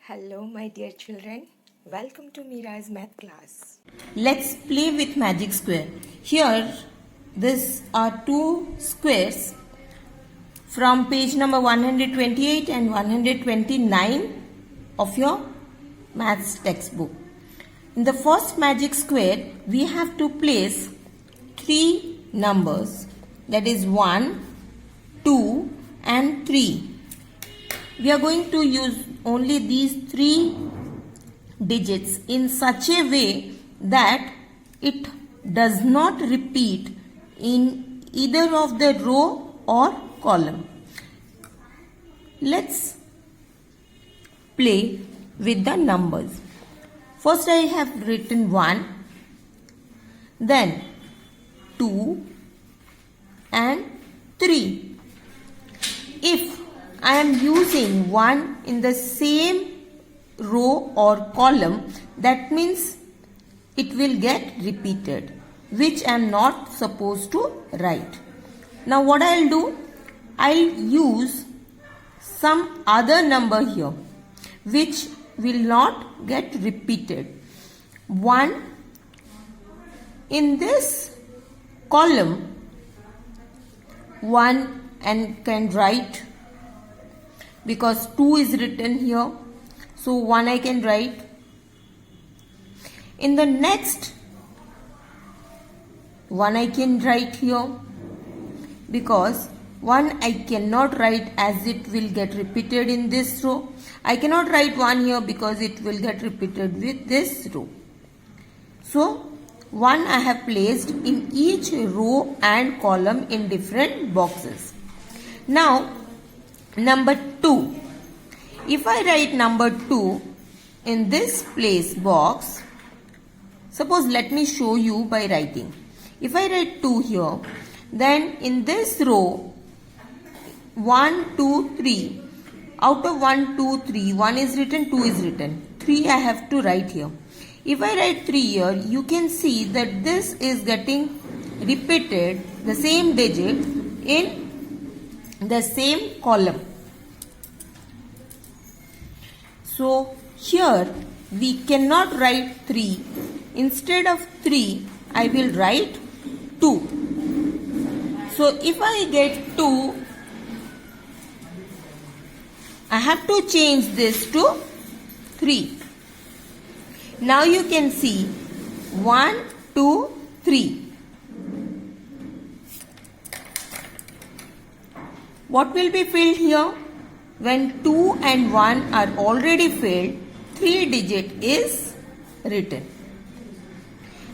Hello, my dear children. Welcome to Mira's math class. Let's play with magic square. Here, these are two squares from page number 128 and 129 of your maths textbook. In the first magic square, we have to place three numbers, that is 1, 2 and 3. We are going to use only these three digits in such a way that it does not repeat in either of the row or column. Let's play with the numbers. First I have written 1, then 2 and 3. If I am using 1 in the same row or column, that means it will get repeated, which I am not supposed to write. Now what I will do, I will use some other number here, which will not get repeated. 1 in this column, 1 and can write, because 2 is written here, so 1 I can write. In the next 1 I can write here, because 1 I cannot write as it will get repeated in this row. I cannot write 1 here because it will get repeated with this row. So 1 I have placed in each row and column in different boxes. Now number 2. If I write number 2 in this place box, suppose let me show you by writing. If I write 2 here, then in this row 1, 2, 3, out of 1, 2, 3, 1 is written, 2 is written, 3 I have to write here. If I write 3 here, you can see that this is getting repeated, the same digit in the same column. So here we cannot write 3. Instead of 3, I will write 2. So if I get 2, I have to change this to 3. Now you can see 1, 2, 3. What will be filled here? When 2 and 1 are already filled, 3 digit is written.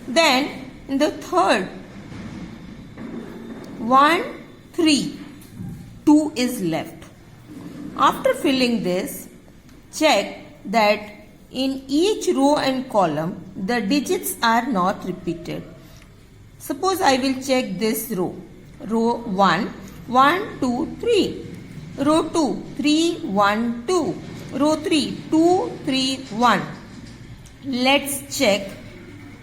Then in the third, 1, 3, 2 is left. After filling this, check that in each row and column, the digits are not repeated. Suppose I will check this row. Row 1, 1, 2, 3. Row 2, 3, 1, 2. Row 3, 2, 3, 1. Let's check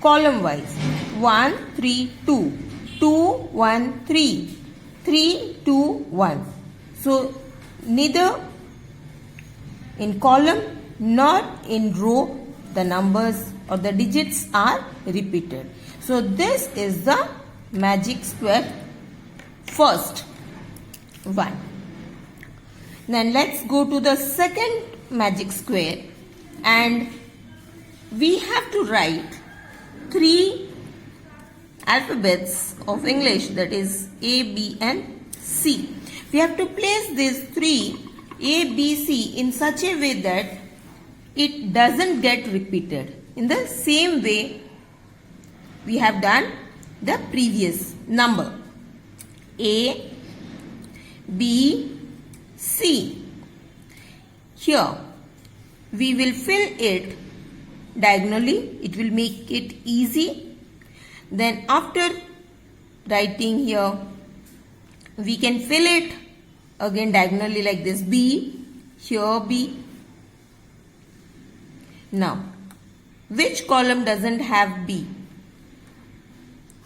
column wise. 1, 3, 2. 2, 1, 3. 3, 2, 1. So, neither in column nor in row the numbers or the digits are repeated. So, this is the magic square first one. Then let's go to the second magic square, and we have to write 3 alphabets of English, that is A, B and C. We have to place these 3 A, B, C in such a way that it doesn't get repeated in the same way we have done the previous number. A, B, C. Here we will fill it diagonally. It will make it easy. Then after writing here, we can fill it again diagonally like this. B, here B. Now, which column doesn't have B?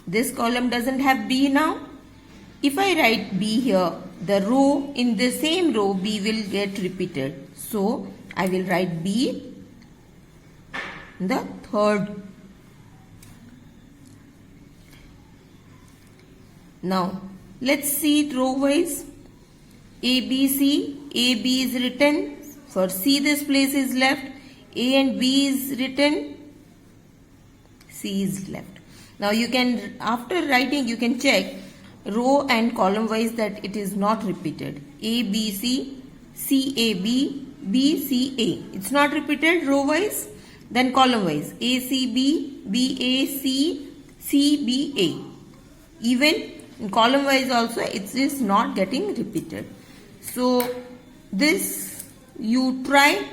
This column doesn't have B now. If I write B here, the row in the same row B will get repeated. So I will write B in the third. Now let's see it row wise. A, B, C. A, B is written. For C this place is left. A and B is written. C is left. Now you can, after writing, you can check row and column wise that it is not repeated. A, B, C, C, A, B, B, C, A. It's not repeated row wise. Then column wise. A, C, B, B, A, C, C, B, A. Even in column wise also it is not getting repeated. So this you try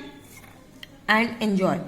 and enjoy.